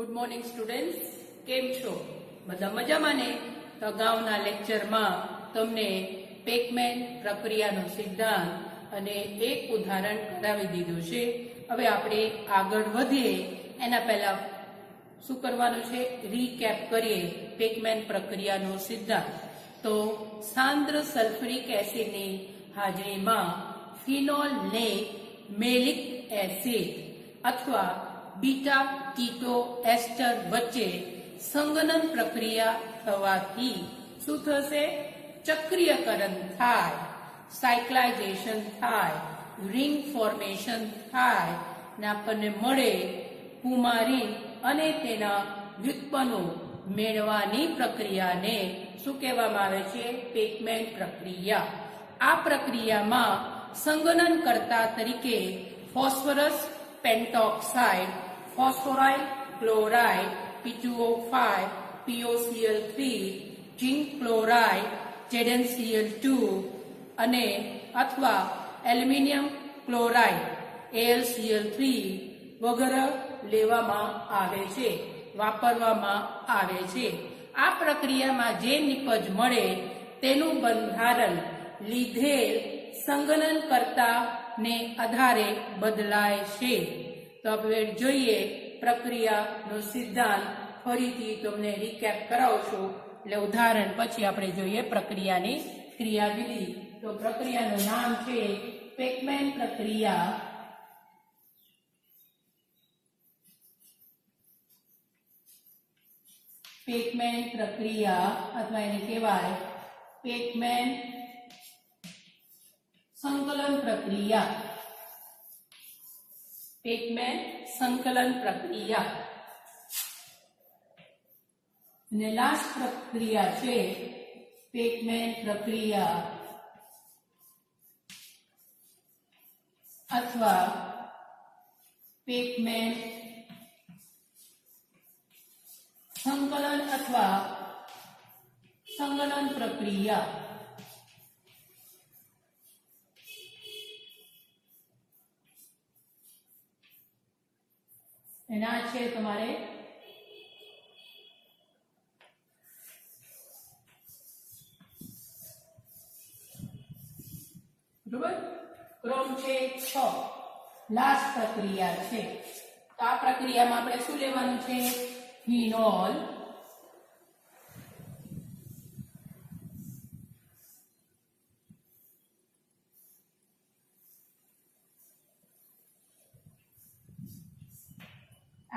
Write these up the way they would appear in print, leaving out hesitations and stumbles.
Good morning students, કેમ છો? બધા મજામાં ને? તો અગાઉના લેક્ચરમાં તમને પેકમેન પ્રક્રિયાનો સિદ્ધાંત અને એક ઉદાહરણ કરાવી દીધું છે. હવે આપણે આગળ વધીએ એના પહેલા શું કરવાનું છે, રીકેપ કરીએ પેકમેન પ્રક્રિયાનો સિદ્ધાંત. તો સાંદ્ર સલ્ફ્યુરિક એસિડની હાજરીમાં ફિનોલને મેલિક એસિડ અથવા બીટા કીટો એસ્ટર વચ્ચે સંગનન પ્રક્રિયા થવાથી શું થશે? ચક્રીયકરણ થાય, સાયક્લાઇઝેશન થાય, રિંગ ફોર્મેશન થાય ને આપણને મળે કુમારીન અને તેના વ્યુત્પન્નો મેળવવાની પ્રક્રિયાને શું કહેવામાં આવે છે? પેકમેન પ્રક્રિયા. આ પ્રક્રિયામાં સંગનનકર્તા તરીકે phosphorus pentoxide, phosphoryl chloride, P2O5, POCl3, zinc chloride, ZnCl2 અને અથવા એલ્યુમિનિયમ ક્લોરાઇડ AlCl3 વગેરે લેવામાં આવે છે, વાપરવામાં આવે છે. આ પ્રક્રિયામાં જે નિપજ મળે તેનું બંધારણ લીધેલ સંગનનકર્તાને આધારે બદલાય છે. તો આપણે જોઈએ પ્રક્રિયાનો સિદ્ધાંત. ફરીથી તમને રીકેપ કરાવું છું, એટલે ઉદાહરણ પછી આપણે જોઈએ પ્રક્રિયાની ક્રિયાવિધિ. તો પ્રક્રિયાનું નામ છે પેકમેન પ્રક્રિયા. પેકમેન પ્રક્રિયા અથવા એને કહેવાય પેકમેન સંકલન પ્રક્રિયા. પેકમેન સંકલન પ્રક્રિયા અને લાસ્ટ પ્રક્રિયા છે પેકમેન પ્રક્રિયા અથવા પેકમેન સંકલન અથવા સંગનન પ્રક્રિયા. એના છે તમારે બરોબર. ક્રમ છે 6. લાસ્ટ પ્રક્રિયા છે. તો આ પ્રક્રિયામાં આપણે શું લેવાનું છે? ફિનોલ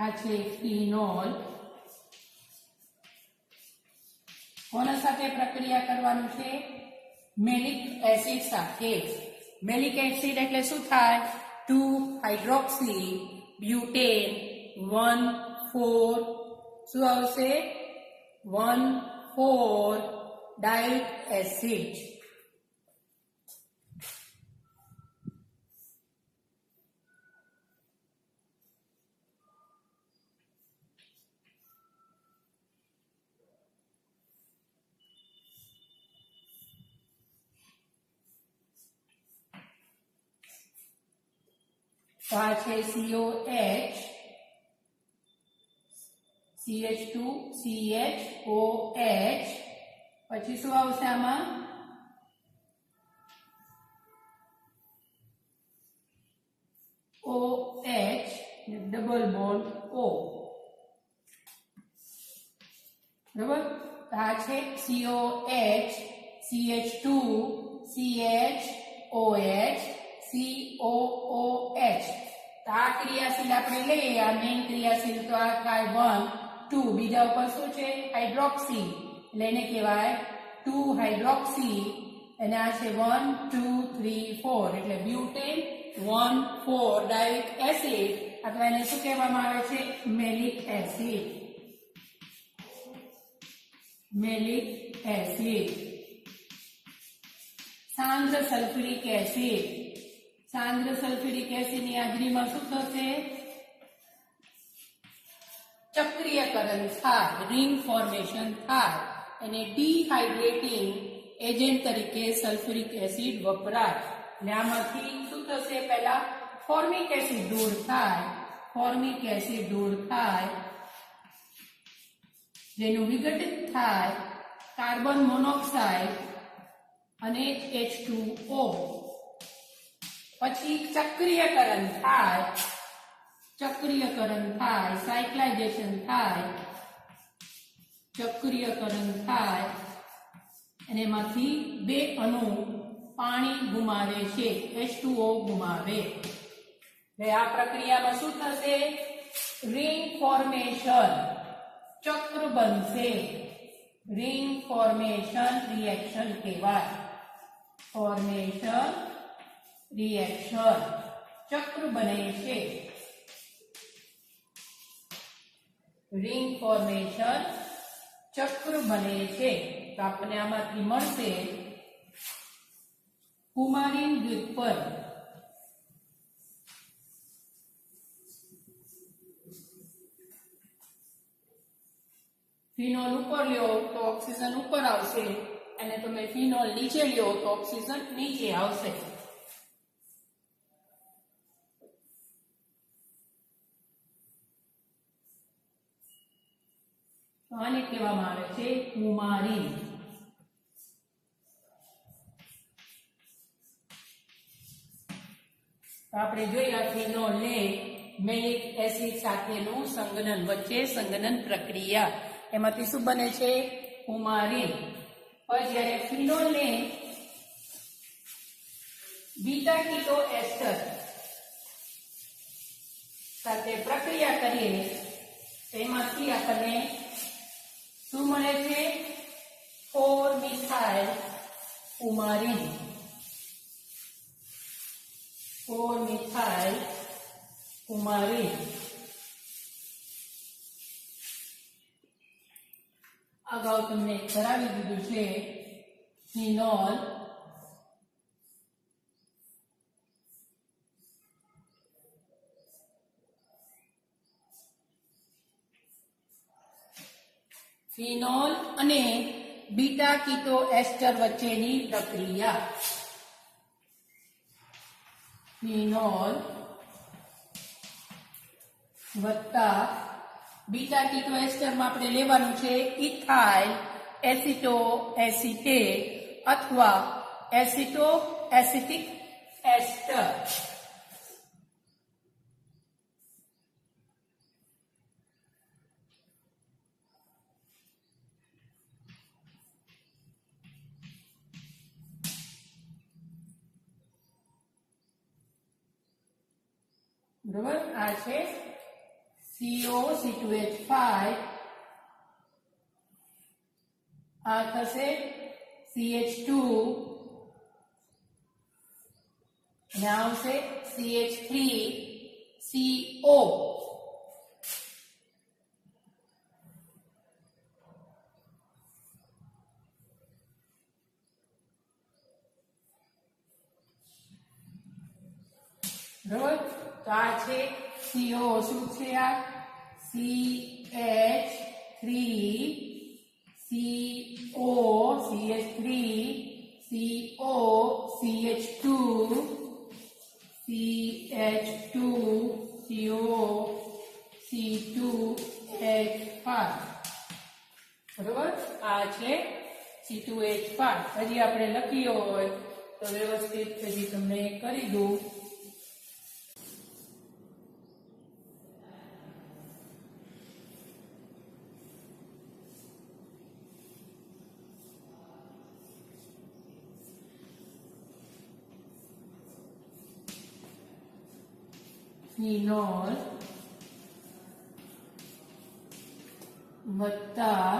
આ છે ફિનોલ. કોના સાથે પ્રક્રિયા કરવાનું છે? મેલિક એસિડ સાથે. મેલિક એસિડ એટલે શું થાય? 2 હાઇડ્રોક્સી બ્યુટેન 1,4 શું આવશે? 1,4 ડાયોઇક એસિડ. તો આ છે COH, CH2, CHOH. પછી શું આવશે આમાં? OH double bond O. બરાબર. તો આ છે COH, CH2, CHOH, COOH. તો આ ક્રિયાશીલ આપણે લઈએ, આ મેઇન ક્રિયાશીલ. તો આ થાય 1, 2. બીજા ઉપર શું છે? હાઇડ્રોક્સી, એટલે એને કહેવાય 2 હાઇડ્રોક્સી. અને આ છે 1, 2, 3, 4 એટલે બ્યુટેન 1,4 ડાયોઇક એસિડ અથવા એને શું કહેવામાં આવે છે? Malic acid. Malic acid. સાંદ્ર સલ્ફ્યુરિક એસિડ. સાંદ્ર સલ્ફ્યુરિક એસિડની હાજરીમાં શું થશે? ચક્રીયકરણ થાય, રિંગ ફોર્મેશન થાય અને ડિહાઇડ્રેટિંગ એજન્ટ તરીકે સલ્ફ્યુરિક એસિડ વપરાય. અને આમાંથી શું થશે? પહેલા ફોર્મિક એસિડ દૂર થાય, ફોર્મિક એસિડ દૂર થાય જેનું વિઘટિત થાય કાર્બન મોનોક્સાઇડ અને H2O. પછી ચક્રીયકરણ થાય, સાયક્લાઇઝેશન થાય, અને એમાંથી 2 અણુ પાણી ગુમાવે છે, H2O ગુમાવે. એટલે આ પ્રક્રિયામાં શું થશે? રિંગ ફોર્મેશન, ચક્ર બનશે. રિંગ ફોર્મેશન રિએક્શન કહેવાય. ફોર્મેશન રિએક્શન, ચક્ર બને છે. રિંગ ફોર્મેશન ચક્ર બને છે. તો આપણને આમાંથી મળશે કુમારીન વ્યુત્પન્ન. ફિનોલ ઉપર લ્યો તો ઓક્સિજન ઉપર આવશે, અને તમે ફિનોલ નીચે લ્યો તો ઓક્સિજન નીચે આવશે. આને કહેવામાં આવે છે કુમારીન. આપણે જોયા ફિનોલ ને મેલિક એસિડ સાથેનું સંગનન, વચ્ચે સંગનન પ્રક્રિયા, એમાંથી શું બને છે? કુમારીન. પછી જ્યારે ફિનોલ ને બીટા કીટો એસ્ટર સાથે પ્રક્રિયા કરીએ તેમાંથી આપણને શું મળે છે? 4 મિથાઇલ કુમારીન. 4 મિથાઇલ કુમારીન. અગાઉ તમને કરાવી દીધું છે ફિનોલ અને બીટા કીટો એસ્ટર વચ્ચેની પ્રક્રિયા. ફિનોલ વત્તા બીટા કીટો એસ્ટરમાં આપણે લેવાનું છે ઇથાઇલ એસિટો એસિટેટ અથવા એસિટો એસિટિક એસ્ટર. બરોબર, આ છે CO2H5, આ થશે CH2 અને આવશે CH3CO. બરોબર, તો આ છે CO. શું છે આ? CH3CO, CH3CO, CH2, CH2CO, C2H5. બરોબર, આ છે C2H5. હજી આપણે લખીએ હોય તો વ્યવસ્થિત હજી તમને કરી દઉં. ફિનોલ વત્તા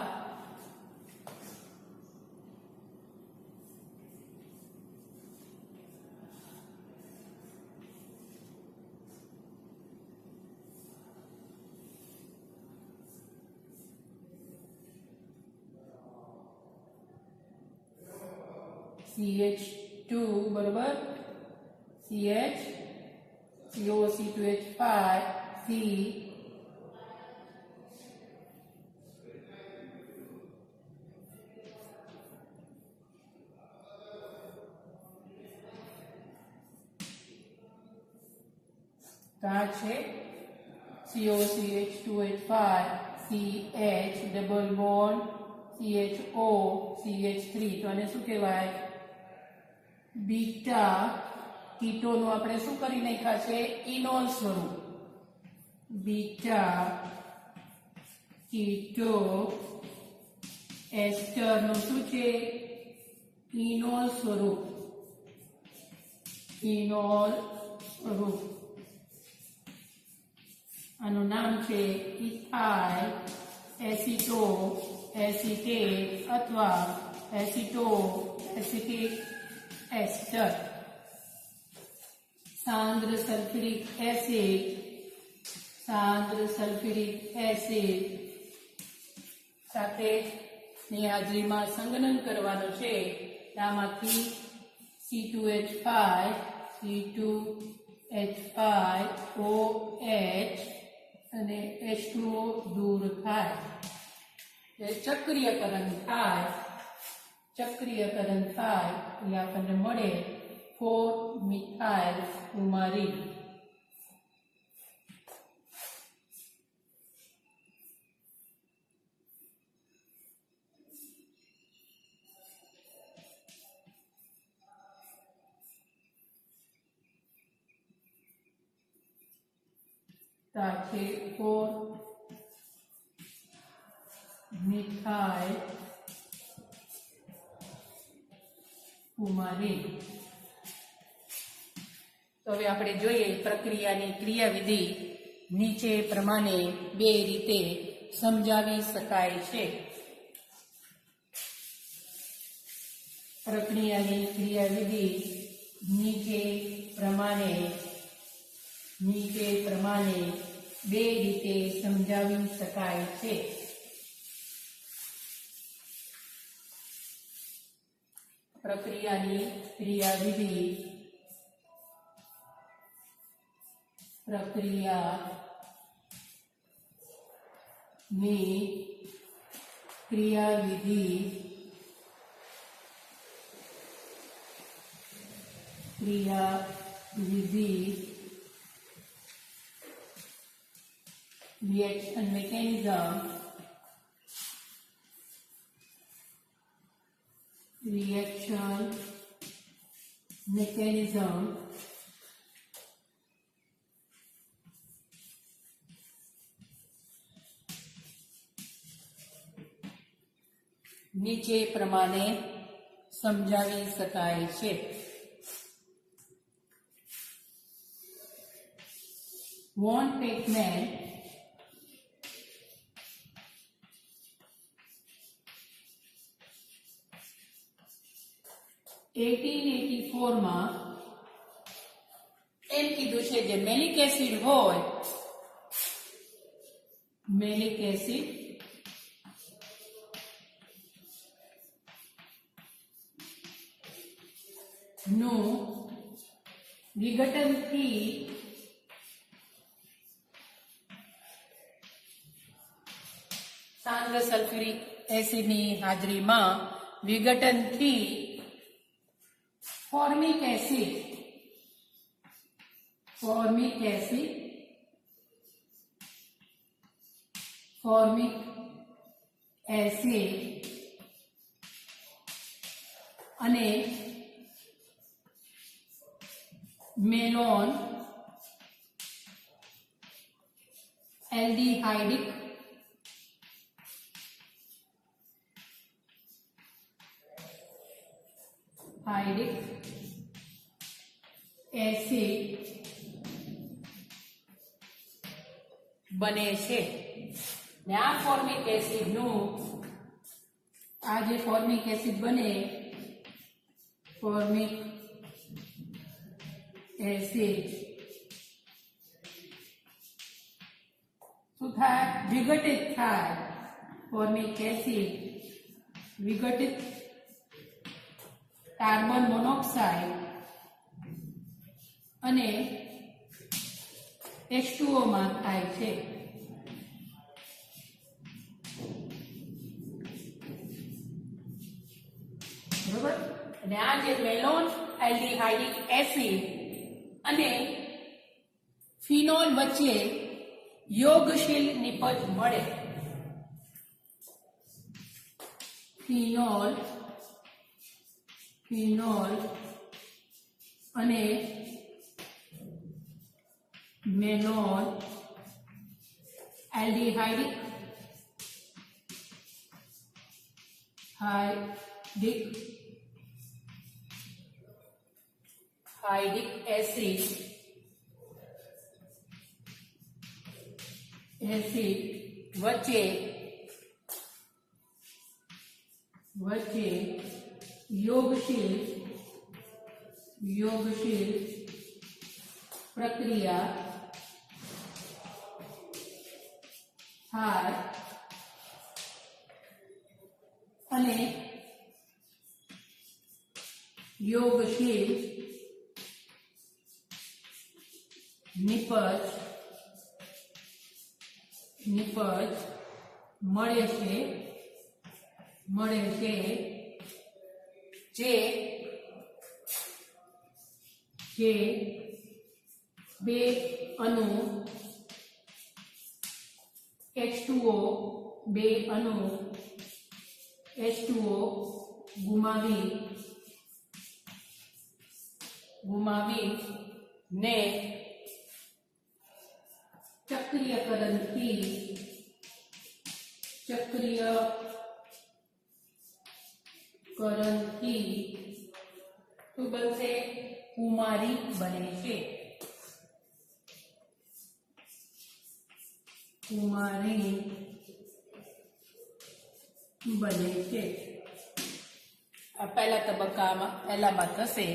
CH2 બરોબર, CH CO2H5 C આ છે COCH2H5 CH double bond CHO CH3 તો આને શું કહેવાય બીટા કીટોનું આપણે શું કરી નાખ્યા છે ઇનોલ સ્વરૂપ બીટા કીટો એસ્ટરનું શું છે ઇનોલ સ્વરૂપ આનું નામ છે ઇથાઇલ એસિટો એસિટેટ અથવા એસિટો એસિટિક એસ્ટર સાંદ્ર સલ્ફ્યુરિક એસિડ સાથે ની હાજરીમાં સંગનન કરવાનું છે આમાંથી C2H5 OH અને H2O દૂર થાય ચક્રીયકરણ થાય એટલે આપણને મળે 4 મિથાઇલ કુમારીન સાથે 4 મિથાઇલ કુમારીન તો હવે આપણે જોઈએ પ્રક્રિયાની ક્રિયાવિધિ નીચે પ્રમાણે બે રીતે સમજાવી શકાય છે પ્રક્રિયાની ક્રિયાવિધિ નીચે પ્રમાણે બે રીતે સમજાવી શકાય છે પ્રક્રિયાની ક્રિયાવિધિ reaction mechanism નીચે પ્રમાણે સમજાવી શકાય છે વોન પેકમેન 1884 માં એમ કીધું છે જે મેલિક એસિડ હોય મેલિક એસિડ નું વિઘટનથી સાંદ્ર સલ્ફ્યુરિક એસિડની હાજરીમાં વિઘટનથી ફોર્મિક એસિડ અને મેલોન એલ્ડિહાઇડિક એસિડ બને છે ને આ ફોર્મિક એસિડનું આ જે ફોર્મિક એસિડ બને ફોર્મિક એસિડ શું થાય વિઘટિત થાય ફોર્મિક એસિડ વિઘટિત કાર્બન મોનોક્સાઇડ અને H2O માં થાય છે બરોબર અને આ જે મેલોન એલ્ડિહાઇડિક એસિડ અને ફિનોલ વચ્ચે યોગશીલ નિપજ મળે ફિનોલ અને મેનોલ એલ્ડિહાઇડિક એસિડ વચ્ચે યોગશીલ પ્રક્રિયા થાય અને યોગશીલ નિપજ મળે છે જે બે અણુ H2O ગુમાવી ને ચક્રીયકરણથી શું બનશે? કુમારી બને છે. આ પહેલામાં થશે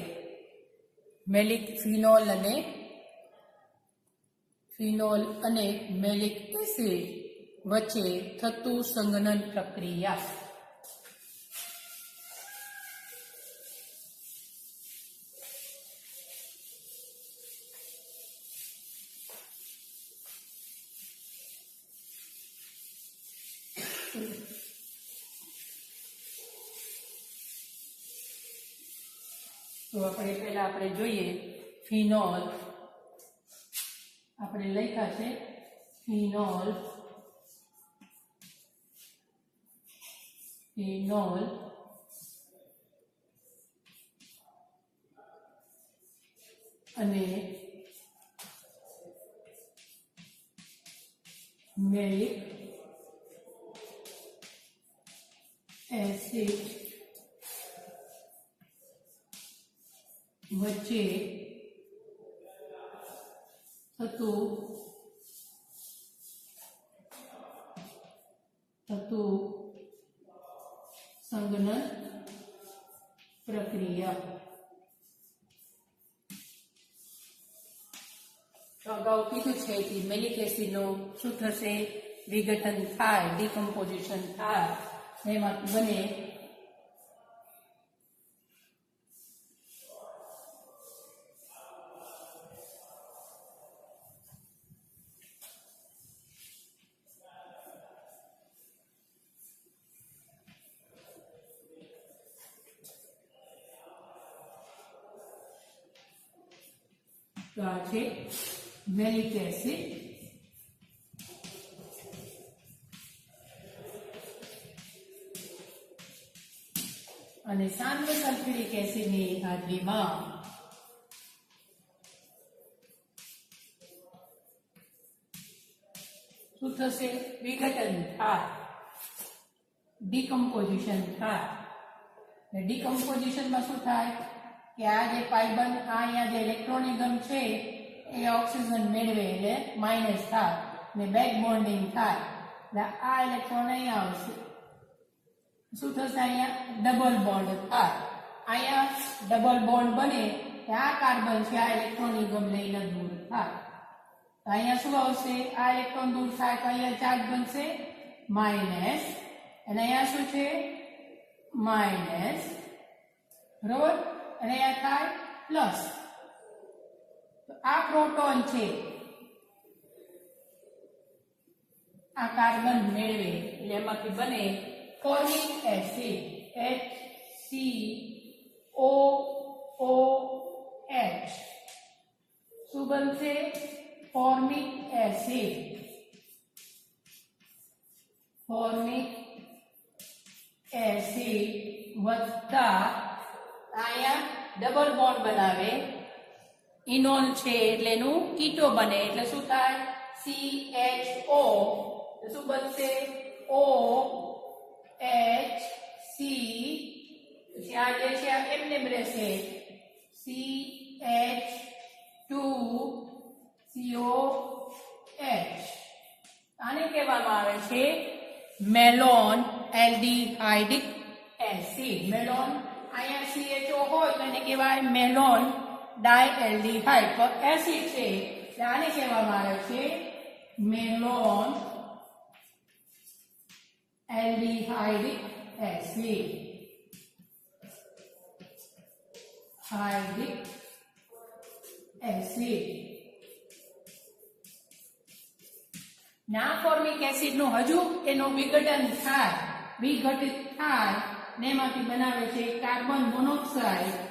ફિનોલ અને મેલિક એસિડ વચ્ચે થતું સંઘનન પ્રક્રિયા. તો આપણે જોઈએ ફિનોલ. આપણે લખ્યા છે ફિનોલ અને મેલિક એસિડ વચ્ચે થતું સંઘનન પ્રક્રિયા. અગાઉ કીધું છે કે મેલિક એસિડનું શું થશે? વિઘટન થાય, ડિકમ્પોઝિશન થાય, એમાં બને તો આ છે મેલિક એસિડ અને સાંદ્ર સલ્ફ્યુરિક એસિડની હાજરીમાં શું થશે? વિઘટન થાય, ડિકમ્પોઝિશન થાય. ડિકમ્પોઝિશનમાં શું થાય કે આ જે પાઇબન અહીંયા જે ઇલેક્ટ્રોનિઝમ છે એ ઓક્સિજન મેળવે એટલે માઇનસ થાય ને બેક બોન્ડિંગ થાય. એટલે આ ઇલેક્ટ્રોન અહીંયા આવશે. શું થશે? અહીંયા ડબલ બોન્ડ થાય. અહીંયા ડબલ બોન્ડ બને આ કાર્બન છે આ ઇલેક્ટ્રોનિઝમ લઈને દૂર થાય. અહીંયા શું આવશે? આ ઇલેક્ટ્રોન દૂર થાય તો અહીંયા ચાર્જ બનશે માઇનસ અને અહીંયા શું છે? માઇનસ. બરોબર? અને અહીંયા થાય પ્લસ. તો આ પ્રોટોન છે આ કાર્બન મેળવે એટલે એમાંથી બને ફોર્મિક એસિડ HCOOH. શું બનશે? Formic acid. ફોર્મિક એસિડ વત્તા અહીંયા ડબલ બોન્ડ બનાવે ઇનોલ છે એટલે એનું કીટો બને એટલે શું થાય CHO શું બનશે OH C પછી આ જે છે આ એમને રહેશે CH2COH આને કહેવામાં આવે છે મેલોન એલ્ડિહાઇડિક એસિડ મેલોન અહીંયા CHO હોય તો એને કહેવાય મેલોન ડાયએલ્ડિહાઇડ તો એસિડ છે એટલે આને કહેવામાં આવે છે મેલોન એલ્ડિહાઇડિક એસિડ હાઇડિક એસિડ ના ફોર્મિક એસિડ નું હજુ એનું વિઘટિત થાય ને એમાંથી બનાવે છે કાર્બન મોનોક્સાઇડ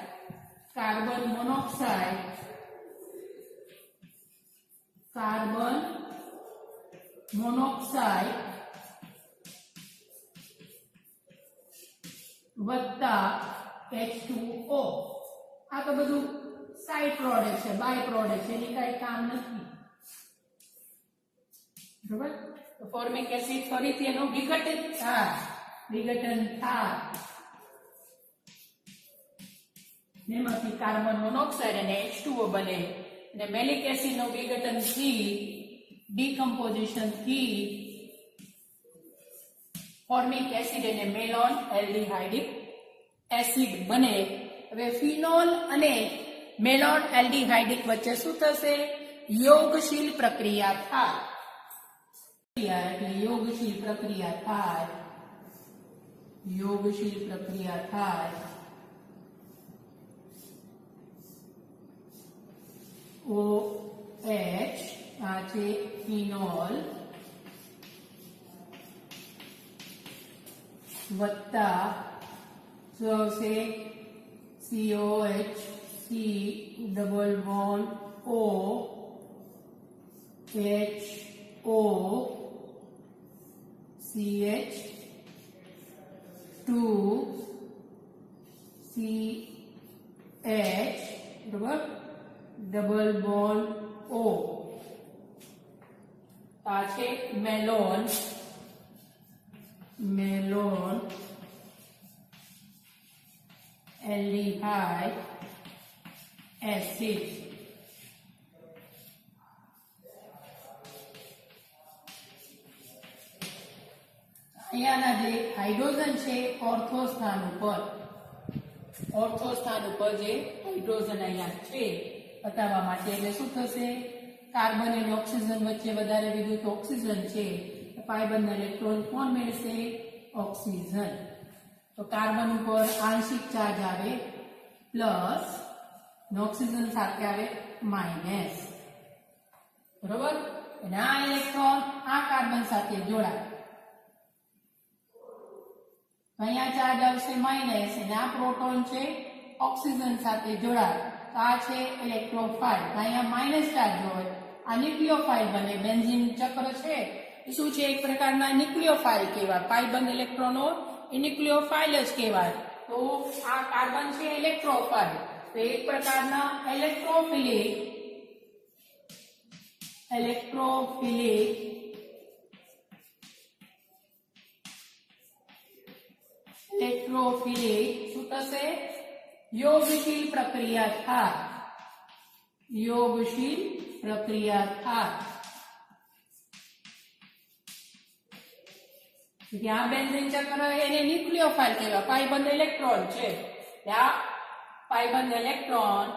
વત્તા H2O આ તો બધું સાઇડ પ્રોડક્ટ છે બાય પ્રોડક્ટ છે એની કઈ કામ નથી બરાબર તો ફોર્મિક એસિડ ફરીથી એનું વિઘટન થાય એમાંથી કાર્બન મોનોક્સાઇડ અને H2O બને અને મેલિક એસિડ નું વિઘટન થી ડીકમ્પોઝિશન થી ફોર્મિક એસિડ અને મેલોન એલ્ડિહાઇડિક એસિડ બને હવે ફિનોલ અને મેલોન એલ્ડિહાઇડિક વચ્ચે શું થશે યોગશીલ પ્રક્રિયા થાય એટલે યોગશીલ પ્રક્રિયા થાય OH આ છે ફિનોલ વત્તા શું આવશે COH C double bond O H O CH 2 CH બરાબર ડબલ બોન્ડ O આ છે મેલોન એલ્ડિહાઇડ એસિડ અહીંયાના જે હાઇડ્રોજન છે ઓર્થો સ્થાન ઉપર જે હાઇડ્રોજન અહીંયા છે બતાવવા માટે એટલે શું થશે કાર્બન અને ઓક્સિજન વચ્ચે વધારે વિદ્યુત ઓક્સિજન છે પાઈ બંધ ઇલેક્ટ્રોન કોણ મેળવશે ઓક્સિજન તો કાર્બન ઉપર આંશિક ચાર્જ આવે પ્લસ ઓક્સિજન સાથે આવે માઇનસ બરોબર અને આ ઇલેક્ટ્રોન આ કાર્બન સાથે જોડાય અહીંયા ચાર્જ આવશે માઇનસ અને આ પ્રોટોન છે ઓક્સિજન સાથે જોડાય આ છે ઇલેક્ટ્રોફાઇલ અહીંયા માઇનસ ચાર્જ હોય આ ન્યુક્લિયોફાઇલ બને બેન્ઝીન ચક્ર છે એ શું છે એક પ્રકારના ન્યુક્લિયોફાઇલ કહેવાય પાઈ બંધ ઇલેક્ટ્રોનો એ ન્યુક્લિયોફાઇલ જ કહેવાય તો આ કાર્બન છે ઇલેક્ટ્રોફાઇલ તો એક પ્રકારના ઇલેક્ટ્રોફિલિક શું થશે યોગશીલ પ્રક્રિયા થાય આ બેન્ઝીન ચક્ર એને ન્યુક્લિયોફાઇલ કહેવાય પાઈબંધ ઇલેક્ટ્રોન છે આ પાઈબંધ ઇલેક્ટ્રોન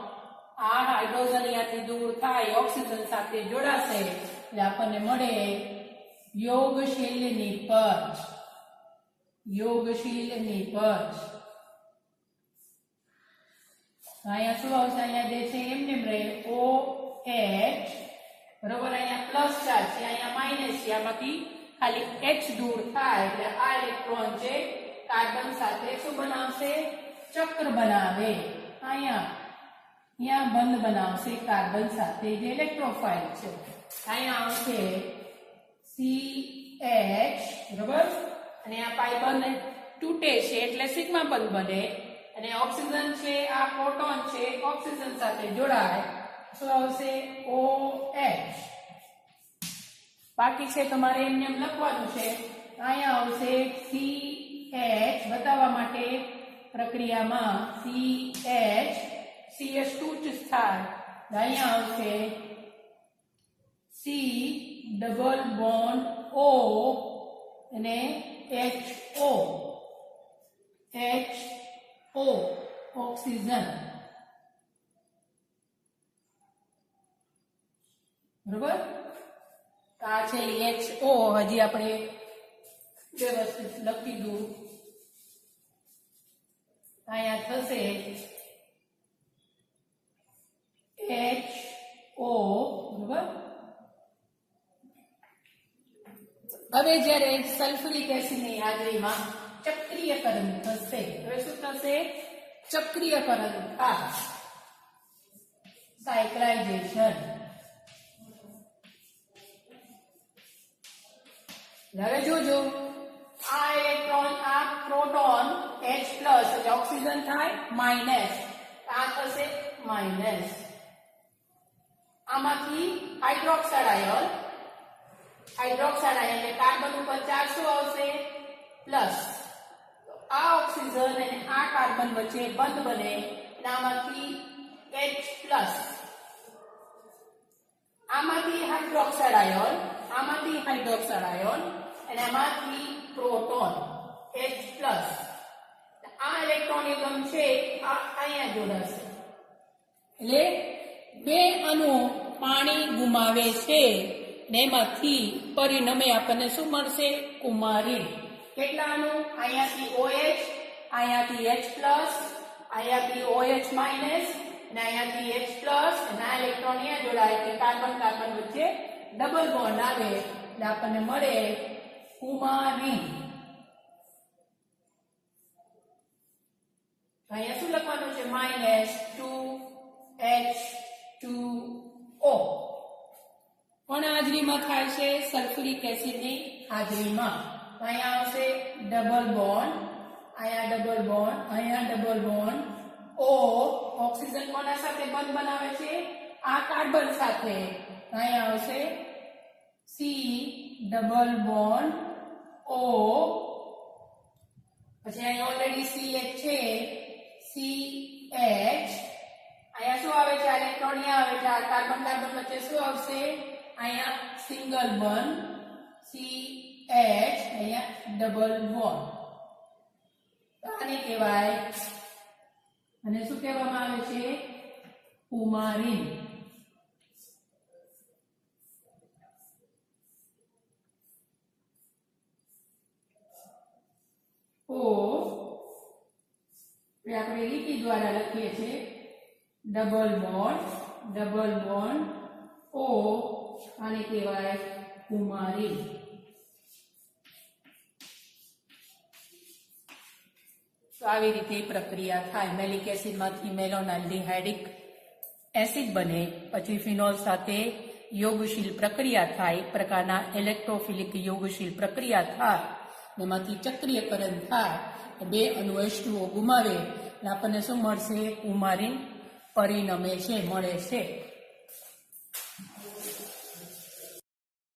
આ હાઇડ્રોજન અહીંયાથી દૂર થાય ઓક્સિજન સાથે જોડાશે એટલે આપણને મળે યોગશીલ નિપજ અહીંયા શું આવશે અહીંયા જે છે એમને રહે OH બરોબર અહીંયા પ્લસ ચાર્જ છે અહીંયા માઇનસ છે આમાંથી ખાલી H દૂર થાય એટલે આ ઇલેક્ટ્રોન છે કાર્બન સાથે શું બનાવશે ચક્ર બનાવે અહીંયા બંધ બનાવશે કાર્બન સાથે જે ઇલેક્ટ્રોફાઇલ છે અહીંયા આવશે CH બરોબર અને આ પાઈ બંધ તૂટે છે એટલે સિગ્મા બંધ બને અને ઓક્સિજન છે આ પ્રોટોન છે ઓક્સિજન સાથે જોડાય શું આવશે OH. બાકી છે તમારે એમને એમ લખવાનું છે અહીંયા આવશે CH બતાવવા માટે પ્રક્રિયામાં CH2 થાય અહીંયા આવશે C ડબલ બોન્ડ O અને HO ઓક્સિજન. બરોબર આ છે HO. હજી આપણે વ્યવસ્થિત લખી દઉં અહીંયા થશે HO. બરોબર હવે જ્યારે સલ્ફ્યુરિક એસિડની હાજરીમાં ચક્રીયકરણ થશે હવે શું થશે ચક્રીયકરણ થાય સાયક્લાઇઝેશન. હવે જોજો આ ઇલેક્ટ્રોન આ પ્રોટોન H પ્લસ એટલે ઓક્સિજન થાય માઇનસ આ થશે માઇનસ આમાંથી હાઇડ્રોક્સાઇડ આયન એટલે કાર્બન ઉપર ચાર્જ શું આવશે પ્લસ આ ઓક્સિજન અને આ કાર્બન વચ્ચે બંધ બને અને આમાંથી H પ્લસ આમાંથી હાઇડ્રોક્સાઇડ આયન અને આમાંથી પ્રોટોન H પ્લસ આ ઇલેક્ટ્રોન એકમ છે આ અહીંયા જોડાશે એટલે બે અણુ પાણી ગુમાવે છે ને એમાંથી પરિણમે આપણને શું મળશે કુમારીન. કેટલા અણુ અહીંયાથી OH અહીંયાથી H પ્લસ અહીંયાથી OH માઇનસ અને અહીંયાથી H પ્લસ અને આ ઇલેક્ટ્રોન અહીંયા જોડાય એટલે કાર્બન કાર્બન વચ્ચે ડબલ બોન્ડ આવે એટલે આપણને મળે કુમારીન. અહીંયા શું લખવાનું છે -2H2O. કોના હાજરીમાં થાય છે સલ્ફ્યુરિક એસિડની હાજરીમાં. અહીંયા આવશે ડબલ બોન્ડ અહીંયા ડબલ બોન્ડ અહીંયા ડબલ બોન્ડ O ઓક્સિજન કોના સાથે બંધ બનાવે છે આ કાર્બન સાથે અહીંયા આવશે C ડબલ બોન્ડ O પછી અહીંયા ઓલરેડી CH છે CH અહીંયા શું આવે છે ઇલેક્ટ્રોન અહીંયા આવે છે આ કાર્બન કાર્બન વચ્ચે શું આવશે અહીંયા સિંગલ બોન્ડ CH અહીંયા ડબલ બોન્ડ આને કહેવાય અને શું કહેવામાં આવે છે કુમારીન. આપણે લીટી દ્વારા લખીએ છીએ ડબલ બોન્ડ O આને કહેવાય કુમારીન. તો આવી રીતે પ્રક્રિયા થાય મેલિક એસિડમાંથી મેલોનાલ્ડિહાઇડિક એસિડ બને પછી ફિનોલ સાથે યોગશીલ પ્રક્રિયા થાય એક પ્રકારના ઇલેક્ટ્રોફિલિક યોગશીલ પ્રક્રિયા થાય એમાંથી ચક્રીયકરણ થાય બે અણુ H2O ગુમાવે એટલે આપણને શું મળશે કુમારીન પરિણમે છે મળે છે.